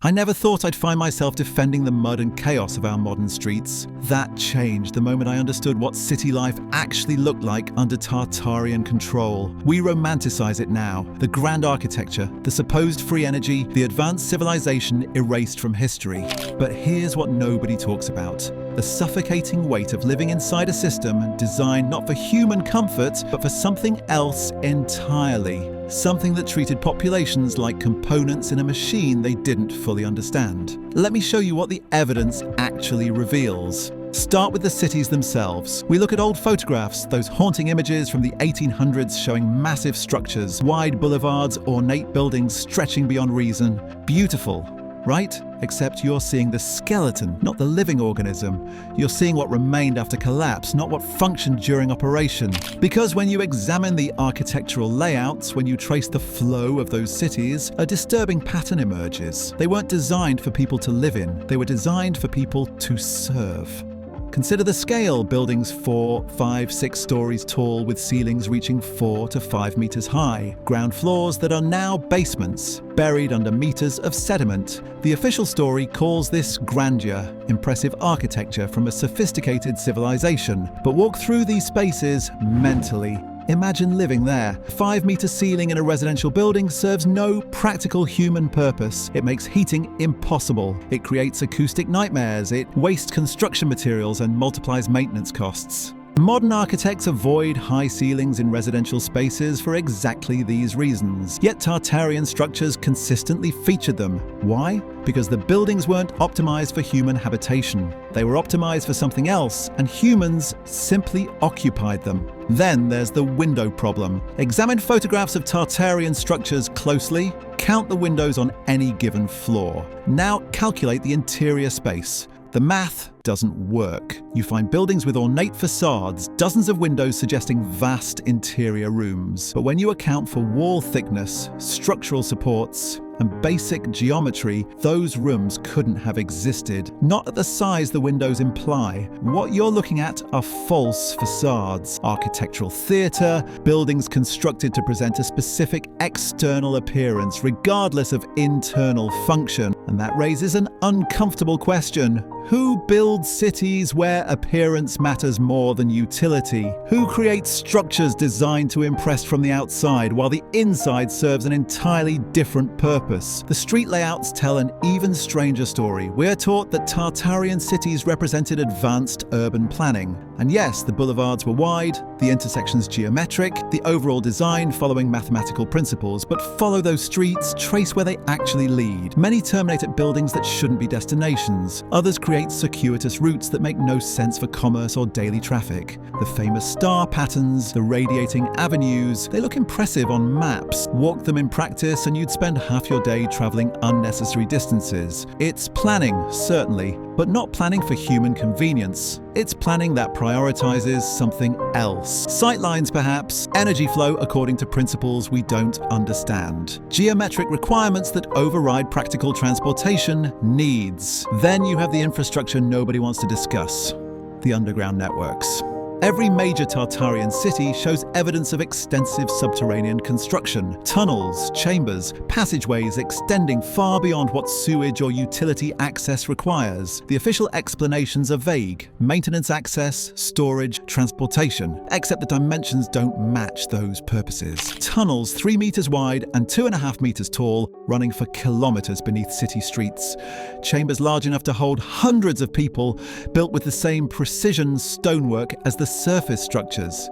I never thought I'd find myself defending the mud and chaos of our modern streets. That changed the moment I understood what city life actually looked like under Tartarian control. We romanticize it now. The grand architecture, the supposed free energy, the advanced civilization erased from history. But here's what nobody talks about: the suffocating weight of living inside a system designed not for human comfort, but for something else entirely. Something that treated populations like components in a machine they didn't fully understand. Let me show you what the evidence actually reveals. Start with the cities themselves. We look at old photographs, those haunting images from the 1800s showing massive structures, wide boulevards, ornate buildings stretching beyond reason. Beautiful, right? Except you're seeing the skeleton, not the living organism. You're seeing what remained after collapse, not what functioned during operation. Because when you examine the architectural layouts, when you trace the flow of those cities, a disturbing pattern emerges. They weren't designed for people to live in. They were designed for people to serve. Consider the scale: buildings 4, 5, 6 stories tall with ceilings reaching 4 to 5 meters high. Ground floors that are now basements, buried under meters of sediment. The official story calls this grandeur, impressive architecture from a sophisticated civilization. But walk through these spaces mentally. Imagine living there. A 5-meter ceiling in a residential building serves no practical human purpose. It makes heating impossible. It creates acoustic nightmares. It wastes construction materials and multiplies maintenance costs. Modern architects avoid high ceilings in residential spaces for exactly these reasons. Yet Tartarian structures consistently featured them. Why? Because the buildings weren't optimized for human habitation. They were optimized for something else, and humans simply occupied them. Then there's the window problem. Examine photographs of Tartarian structures closely. Count the windows on any given floor. Now calculate the interior space. The math doesn't work. You find buildings with ornate facades, dozens of windows suggesting vast interior rooms. But when you account for wall thickness, structural supports, and basic geometry, those rooms couldn't have existed. Not at the size the windows imply. What you're looking at are false facades, architectural theatre, buildings constructed to present a specific external appearance, regardless of internal function. And that raises an uncomfortable question. Who builds cities where appearance matters more than utility? Who creates structures designed to impress from the outside while the inside serves an entirely different purpose? The street layouts tell an even stranger story. We're taught that Tartarian cities represented advanced urban planning. And yes, the boulevards were wide, the intersections geometric, the overall design following mathematical principles, but follow those streets, trace where they actually lead. Many terminate at buildings that shouldn't be destinations. Others create circuitous routes that make no sense for commerce or daily traffic. The famous star patterns, the radiating avenues, they look impressive on maps. Walk them in practice and you'd spend half your day traveling unnecessary distances. It's planning, certainly, but not planning for human convenience. It's planning that prioritizes something else. Sightlines perhaps, energy flow according to principles we don't understand. Geometric requirements that override practical transportation needs. Then you have the infrastructure nobody wants to discuss: the underground networks. Every major Tartarian city shows evidence of extensive subterranean construction. Tunnels, chambers, passageways extending far beyond what sewage or utility access requires. The official explanations are vague: maintenance access, storage, transportation. Except the dimensions don't match those purposes. Tunnels 3 meters wide and 2.5 meters tall, running for kilometers beneath city streets. Chambers large enough to hold hundreds of people, built with the same precision stonework as the surface structures.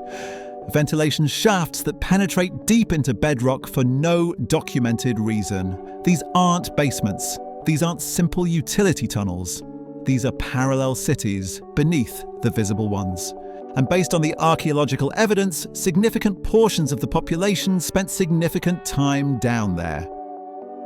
Ventilation shafts that penetrate deep into bedrock for no documented reason. These aren't basements. These aren't simple utility tunnels. These are parallel cities beneath the visible ones. And based on the archaeological evidence, significant portions of the population spent significant time down there.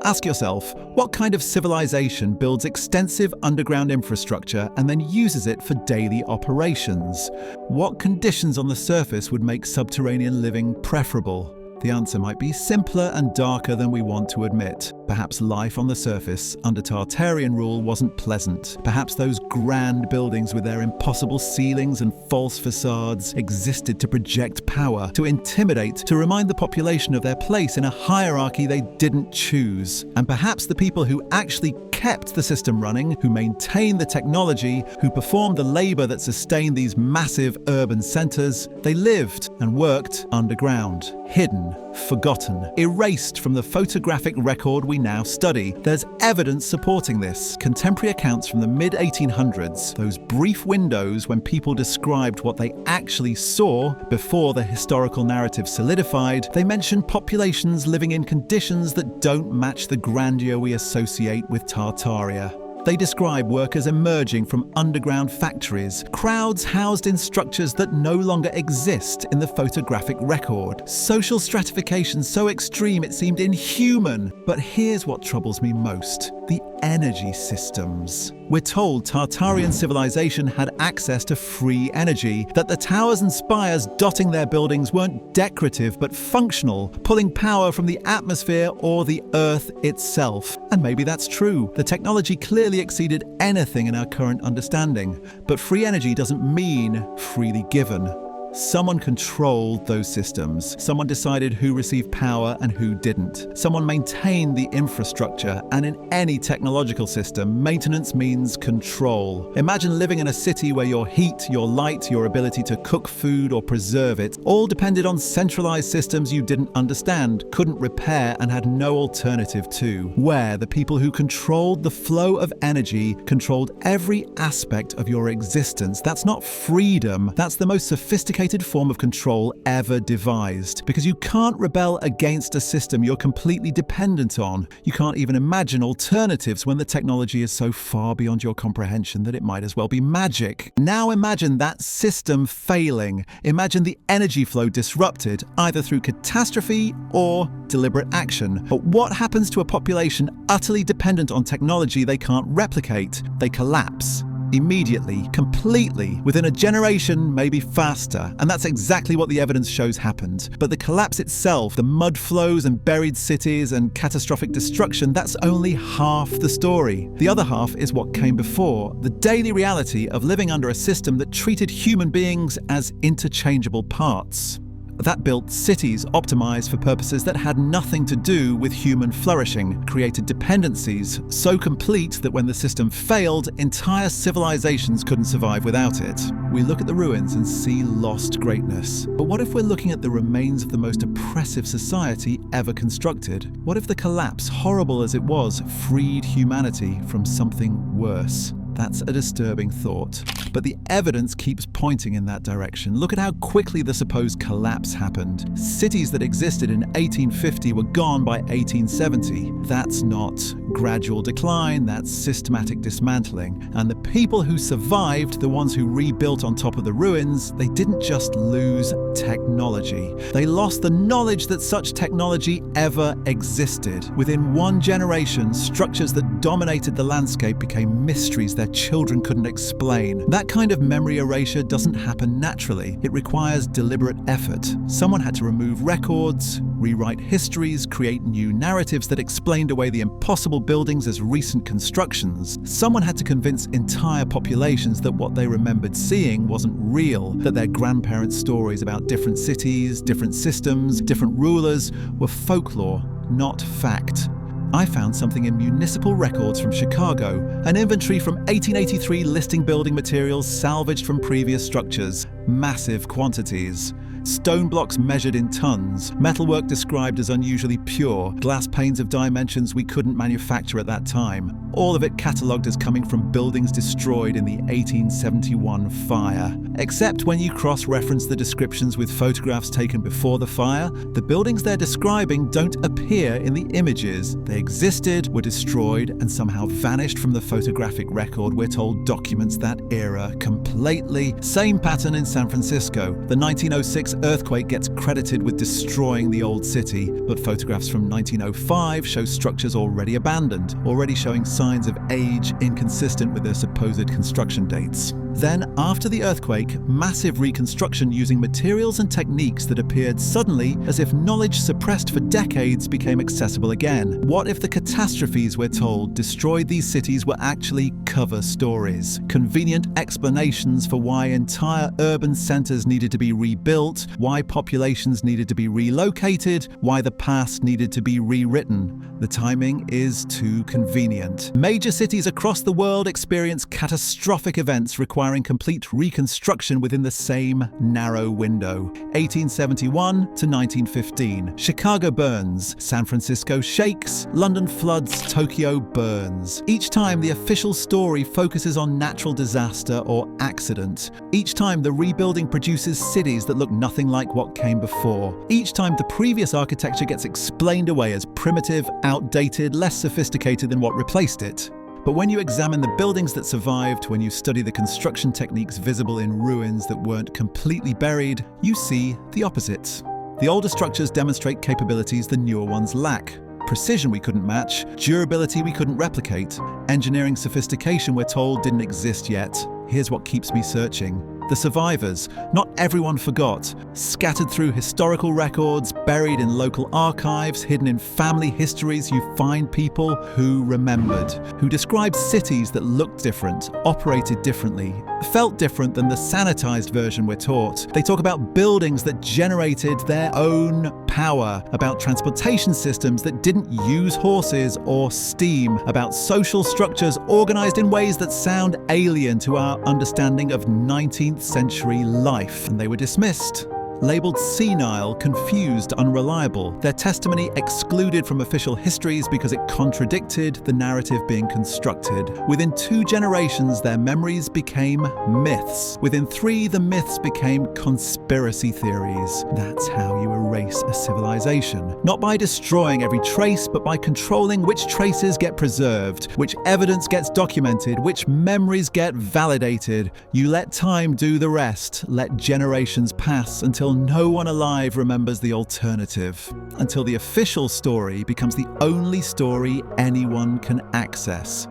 Ask yourself, what kind of civilization builds extensive underground infrastructure and then uses it for daily operations? What conditions on the surface would make subterranean living preferable? The answer might be simpler and darker than we want to admit. Perhaps life on the surface under Tartarian rule wasn't pleasant. Perhaps those grand buildings with their impossible ceilings and false facades existed to project power, to intimidate, to remind the population of their place in a hierarchy they didn't choose. And perhaps the people who actually kept the system running, who maintained the technology, who performed the labor that sustained these massive urban centers, they lived and worked underground, hidden, forgotten, erased from the photographic record we now study. There's evidence supporting this. Contemporary accounts from the mid-1800s, those brief windows when people described what they actually saw before the historical narrative solidified, they mention populations living in conditions that don't match the grandeur we associate with Tartaria. They describe workers emerging from underground factories, crowds housed in structures that no longer exist in the photographic record, social stratification so extreme it seemed inhuman. But here's what troubles me most: the energy systems. We're told Tartarian civilization had access to free energy, that the towers and spires dotting their buildings weren't decorative but functional, pulling power from the atmosphere or the earth itself. And maybe that's true. The technology clearly exceeded anything in our current understanding. But free energy doesn't mean freely given. Someone controlled those systems. Someone decided who received power and who didn't. Someone maintained the infrastructure, and in any technological system, maintenance means control. Imagine living in a city where your heat, your light, your ability to cook food or preserve it all depended on centralized systems you didn't understand, couldn't repair, and had no alternative to. Where the people who controlled the flow of energy controlled every aspect of your existence. That's not freedom. That's the most sophisticated form of control ever devised, because you can't rebel against a system you're completely dependent on. You can't even imagine alternatives when the technology is so far beyond your comprehension that it might as well be magic. Now imagine that system failing. Imagine the energy flow disrupted, either through catastrophe or deliberate action. But what happens to a population utterly dependent on technology they can't replicate? They collapse. Immediately, completely, within a generation, maybe faster. And that's exactly what the evidence shows happened. But the collapse itself, the mud flows and buried cities and catastrophic destruction, that's only half the story. The other half is what came before, the daily reality of living under a system that treated human beings as interchangeable parts. That built cities optimized for purposes that had nothing to do with human flourishing, created dependencies so complete that when the system failed, entire civilizations couldn't survive without it. We look at the ruins and see lost greatness. But what if we're looking at the remains of the most oppressive society ever constructed? What if the collapse, horrible as it was, freed humanity from something worse? That's a disturbing thought. But the evidence keeps pointing in that direction. Look at how quickly the supposed collapse happened. Cities that existed in 1850 were gone by 1870. That's not gradual decline, that's systematic dismantling. And the people who survived, the ones who rebuilt on top of the ruins, they didn't just lose technology. They lost the knowledge that such technology ever existed. Within one generation, structures that dominated the landscape became mysteries their children couldn't explain. That kind of memory erasure doesn't happen naturally. It requires deliberate effort. Someone had to remove records, rewrite histories, create new narratives that explained away the impossible buildings as recent constructions. Someone had to convince entire populations that what they remembered seeing wasn't real, that their grandparents' stories about different cities, different systems, different rulers were folklore, not fact. I found something in municipal records from Chicago, an inventory from 1883 listing building materials salvaged from previous structures, massive quantities. Stone blocks measured in tons, metalwork described as unusually pure, glass panes of dimensions we couldn't manufacture at that time. All of it catalogued as coming from buildings destroyed in the 1871 fire. Except when you cross-reference the descriptions with photographs taken before the fire, the buildings they're describing don't appear in the images. They existed, were destroyed, and somehow vanished from the photographic record we're told documents that era completely. Same pattern in San Francisco. The 1906 earthquake gets credited with destroying the old city, but photographs from 1905 show structures already abandoned, already showing signs of age inconsistent with their supposed construction dates. Then, after the earthquake, massive reconstruction using materials and techniques that appeared suddenly as if knowledge suppressed for decades became accessible again. What if the catastrophes, we're told, destroyed these cities were actually cover stories? Convenient explanations for why entire urban centers needed to be rebuilt, why populations needed to be relocated, why the past needed to be rewritten. The timing is too convenient. Major cities across the world experience catastrophic events requiring complete reconstruction within the same narrow window. 1871 to 1915. Chicago burns, San Francisco shakes, London floods, Tokyo burns. Each time the official story focuses on natural disaster or accident. Each time the rebuilding produces cities that look nothing like what came before. Each time the previous architecture gets explained away as primitive, outdated, less sophisticated than what replaced it. But when you examine the buildings that survived, when you study the construction techniques visible in ruins that weren't completely buried, you see the opposite. The older structures demonstrate capabilities the newer ones lack. Precision we couldn't match, durability we couldn't replicate, engineering sophistication we're told didn't exist yet. Here's what keeps me searching. The survivors, not everyone forgot, scattered through historical records, buried in local archives, hidden in family histories, you find people who remembered, who described cities that looked different, operated differently, felt different than the sanitized version we're taught. They talk about buildings that generated their own power, about transportation systems that didn't use horses or steam, about social structures organized in ways that sound alien to our understanding of 19th century life, and they were dismissed. Labeled senile, confused, unreliable, their testimony excluded from official histories because it contradicted the narrative being constructed. Within 2 generations, their memories became myths. Within 3, the myths became conspiracy theories. That's how you erase a civilization. Not by destroying every trace, but by controlling which traces get preserved, which evidence gets documented, which memories get validated. You let time do the rest. Let generations pass until no one alive remembers the alternative, until the official story becomes the only story anyone can access.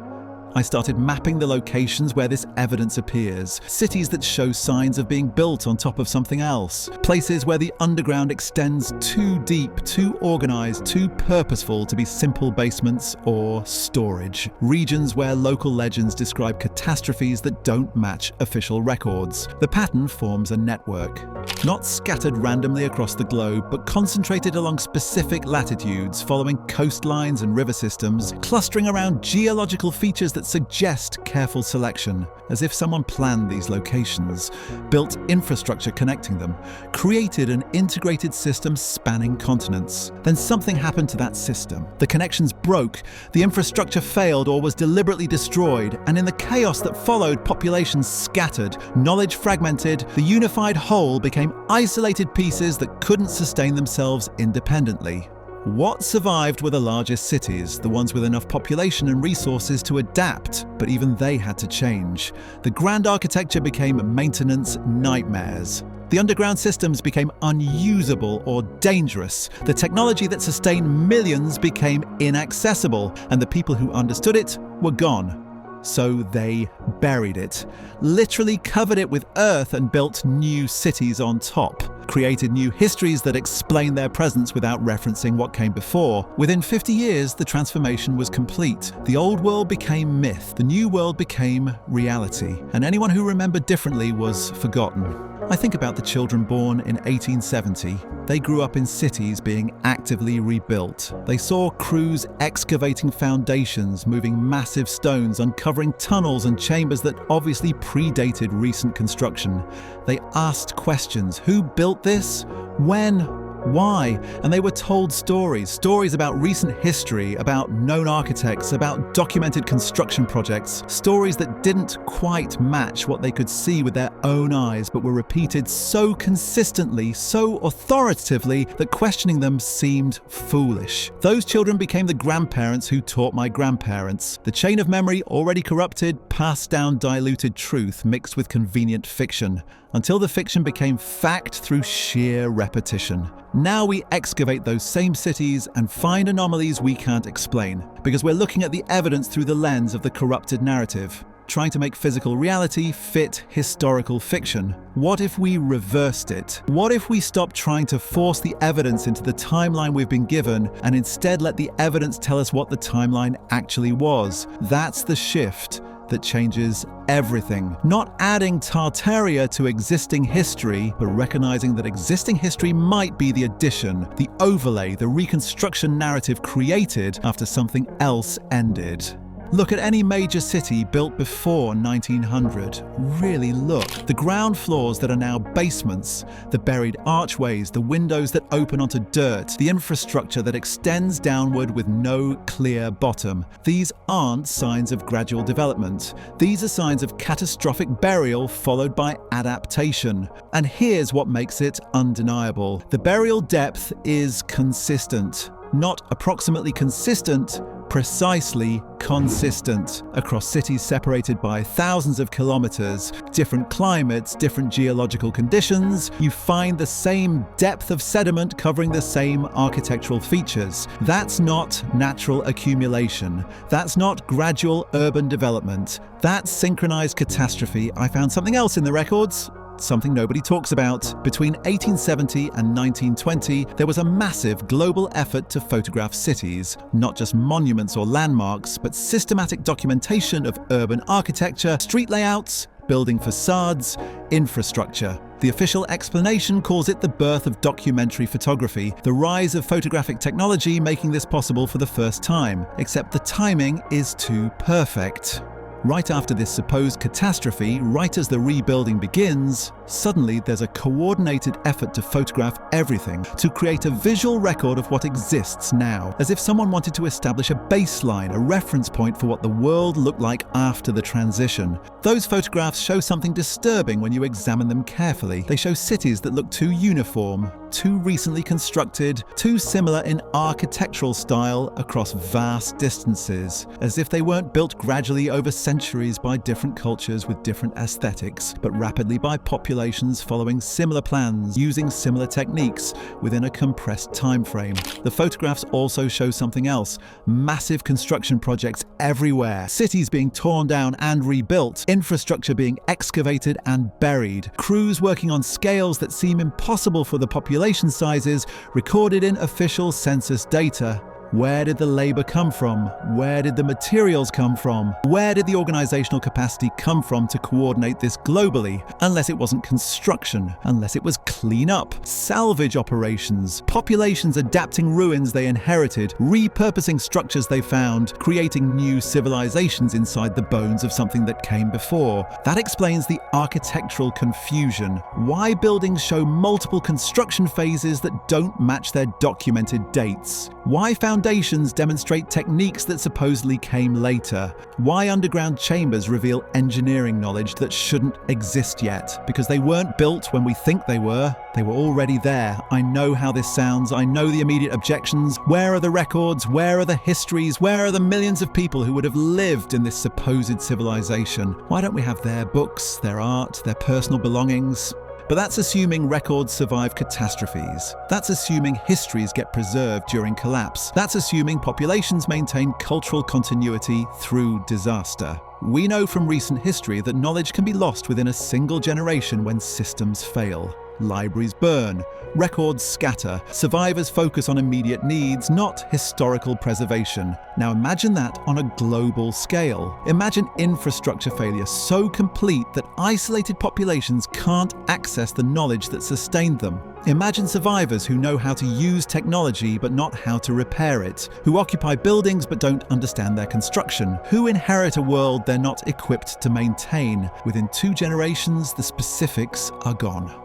I started mapping the locations where this evidence appears, cities that show signs of being built on top of something else, places where the underground extends too deep, too organized, too purposeful to be simple basements or storage, regions where local legends describe catastrophes that don't match official records. The pattern forms a network, not scattered randomly across the globe, but concentrated along specific latitudes, following coastlines and river systems, clustering around geological features that suggest careful selection, as if someone planned these locations, built infrastructure connecting them, created an integrated system spanning continents. Then something happened to that system. The connections broke, the infrastructure failed or was deliberately destroyed, and in the chaos that followed, populations scattered, knowledge fragmented, the unified whole became isolated pieces that couldn't sustain themselves independently. What survived were the largest cities, the ones with enough population and resources to adapt, but even they had to change. The grand architecture became maintenance nightmares. The underground systems became unusable or dangerous. The technology that sustained millions became inaccessible, and the people who understood it were gone. So they buried it, literally covered it with earth and built new cities on top, created new histories that explain their presence without referencing what came before. Within 50 years, the transformation was complete. The old world became myth, the new world became reality, and anyone who remembered differently was forgotten. I think about the children born in 1870. They grew up in cities being actively rebuilt. They saw crews excavating foundations, moving massive stones, uncovering tunnels and chambers that obviously predated recent construction. They asked questions. Who built this? When? Why? And they were told stories about recent history, about known architects, about documented construction projects, stories that didn't quite match what they could see with their own eyes, but were repeated so consistently, so authoritatively, that questioning them seemed foolish. Those children became the grandparents who taught my grandparents. The chain of memory, already corrupted, passed down diluted truth mixed with convenient fiction, until the fiction became fact through sheer repetition. Now we excavate those same cities and find anomalies we can't explain, because we're looking at the evidence through the lens of the corrupted narrative. trying to make physical reality fit historical fiction. What if we reversed it? What if we stopped trying to force the evidence into the timeline we've been given and instead let the evidence tell us what the timeline actually was? That's the shift that changes everything. Not adding Tartaria to existing history, but recognizing that existing history might be the addition, the overlay, the reconstruction narrative created after something else ended. Look at any major city built before 1900. Really look. The ground floors that are now basements, the buried archways, the windows that open onto dirt, the infrastructure that extends downward with no clear bottom. These aren't signs of gradual development. These are signs of catastrophic burial followed by adaptation. And here's what makes it undeniable. The burial depth is consistent. Not approximately consistent, precisely consistent. Across cities separated by thousands of kilometers, different climates, different geological conditions, you find the same depth of sediment covering the same architectural features. That's not natural accumulation. That's not gradual urban development. That's synchronized catastrophe. I found something else in the records. Something nobody talks about. Between 1870 and 1920, there was a massive global effort to photograph cities, not just monuments or landmarks, but systematic documentation of urban architecture, street layouts, building facades, infrastructure. The official explanation calls it the birth of documentary photography, the rise of photographic technology making this possible for the first time, except the timing is too perfect. Right after this supposed catastrophe, right as the rebuilding begins, suddenly there's a coordinated effort to photograph everything, to create a visual record of what exists now, as if someone wanted to establish a baseline, a reference point for what the world looked like after the transition. Those photographs show something disturbing when you examine them carefully. They show cities that look too uniform, too recently constructed, too similar in architectural style across vast distances, as if they weren't built gradually over centuries by different cultures with different aesthetics, but rapidly by populations following similar plans, using similar techniques within a compressed time frame. The photographs also show something else: massive construction projects everywhere, cities being torn down and rebuilt, infrastructure being excavated and buried, crews working on scales that seem impossible for the population sizes recorded in official census data. Where did the labor come from? Where did the materials come from? Where did the organizational capacity come from to coordinate this globally? Unless it wasn't construction, unless it was cleanup, salvage operations, populations adapting ruins they inherited, repurposing structures they found, creating new civilizations inside the bones of something that came before. That explains the architectural confusion. Why buildings show multiple construction phases that don't match their documented dates? Why foundations demonstrate techniques that supposedly came later? Why underground chambers reveal engineering knowledge that shouldn't exist yet? Because they weren't built when we think they were already there. I know how this sounds, I know the immediate objections. Where are the records? Where are the histories? Where are the millions of people who would have lived in this supposed civilization? Why don't we have their books, their art, their personal belongings? But that's assuming records survive catastrophes. That's assuming histories get preserved during collapse. That's assuming populations maintain cultural continuity through disaster. We know from recent history that knowledge can be lost within a single generation when systems fail. Libraries burn, records scatter, survivors focus on immediate needs, not historical preservation. Now imagine that on a global scale. Imagine infrastructure failure so complete that isolated populations can't access the knowledge that sustained them. Imagine survivors who know how to use technology but not how to repair it, who occupy buildings but don't understand their construction, who inherit a world they're not equipped to maintain. Within 2 generations, the specifics are gone.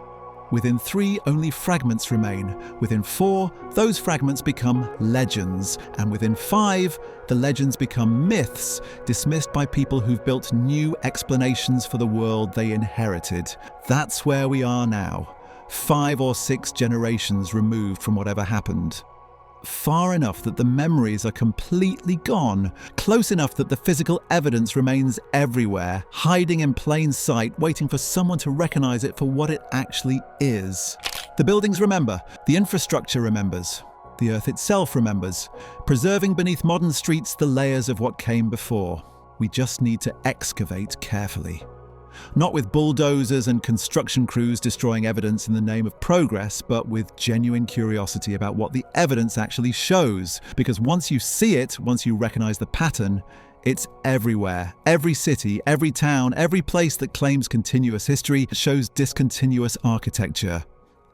Within 3, only fragments remain. Within 4, those fragments become legends. And within 5, the legends become myths, dismissed by people who've built new explanations for the world they inherited. That's where we are now. 5 or 6 generations removed from whatever happened. Far enough that the memories are completely gone, close enough that the physical evidence remains everywhere, hiding in plain sight, waiting for someone to recognize it for what it actually is. The buildings remember, the infrastructure remembers, the earth itself remembers, preserving beneath modern streets the layers of what came before. We just need to excavate carefully. Not with bulldozers and construction crews destroying evidence in the name of progress, but with genuine curiosity about what the evidence actually shows. Because once you see it, once you recognize the pattern, it's everywhere. Every city, every town, every place that claims continuous history shows discontinuous architecture.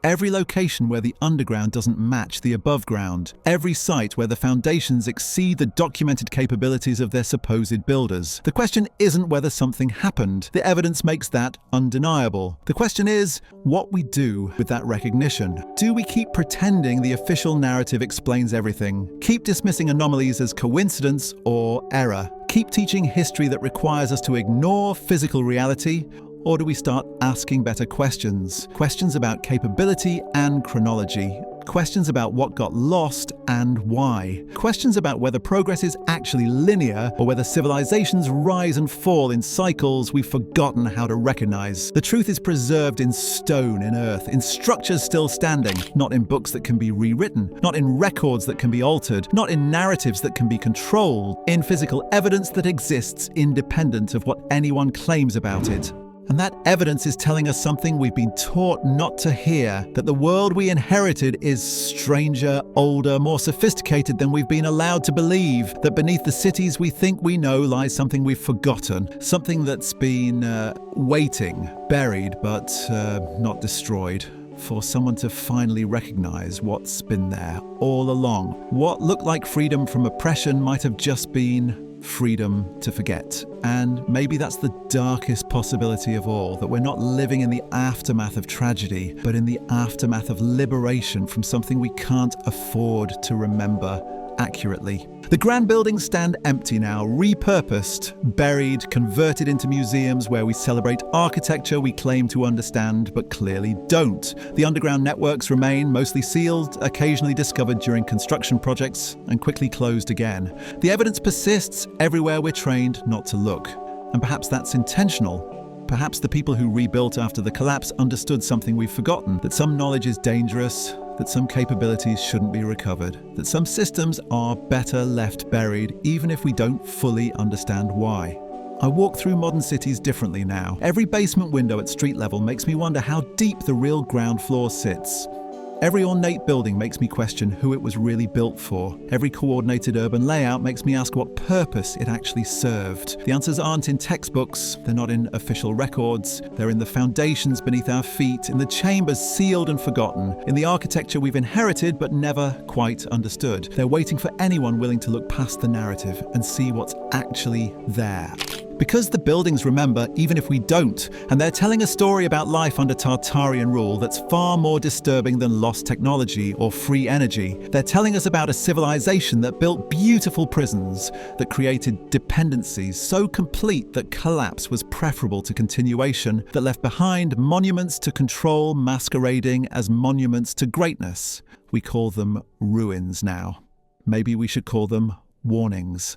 Every location where the underground doesn't match the above ground. Every site where the foundations exceed the documented capabilities of their supposed builders. The question isn't whether something happened. The evidence makes that undeniable. The question is what we do with that recognition. Do we keep pretending the official narrative explains everything? Keep dismissing anomalies as coincidence or error? Keep teaching history that requires us to ignore physical reality? Or do we start asking better questions? Questions about capability and chronology. Questions about what got lost and why. Questions about whether progress is actually linear or whether civilizations rise and fall in cycles we've forgotten how to recognize. The truth is preserved in stone, in earth, in structures still standing, not in books that can be rewritten, not in records that can be altered, not in narratives that can be controlled, in physical evidence that exists independent of what anyone claims about it. And that evidence is telling us something we've been taught not to hear, that the world we inherited is stranger, older, more sophisticated than we've been allowed to believe, that beneath the cities we think we know lies something we've forgotten, something that's been waiting, buried but not destroyed, for someone to finally recognize what's been there all along. What looked like freedom from oppression might have just been freedom to forget. And maybe that's the darkest possibility of all, that we're not living in the aftermath of tragedy, but in the aftermath of liberation from something we can't afford to remember accurately. The grand buildings stand empty now, repurposed, buried, converted into museums where we celebrate architecture we claim to understand but clearly don't. The underground networks remain mostly sealed, occasionally discovered during construction projects, and quickly closed again. The evidence persists everywhere we're trained not to look. And perhaps that's intentional. Perhaps the people who rebuilt after the collapse understood something we've forgotten, that some knowledge is dangerous, that some capabilities shouldn't be recovered, that some systems are better left buried even if we don't fully understand why. I walk through modern cities differently now. Every basement window at street level makes me wonder how deep the real ground floor sits. Every ornate building makes me question who it was really built for. Every coordinated urban layout makes me ask what purpose it actually served. The answers aren't in textbooks, they're not in official records, they're in the foundations beneath our feet, in the chambers sealed and forgotten, in the architecture we've inherited but never quite understood. They're waiting for anyone willing to look past the narrative and see what's actually there. Because the buildings remember, even if we don't, and they're telling a story about life under Tartarian rule that's far more disturbing than lost technology or free energy. They're telling us about a civilization that built beautiful prisons, that created dependencies so complete that collapse was preferable to continuation, that left behind monuments to control masquerading as monuments to greatness. We call them ruins now. Maybe we should call them warnings.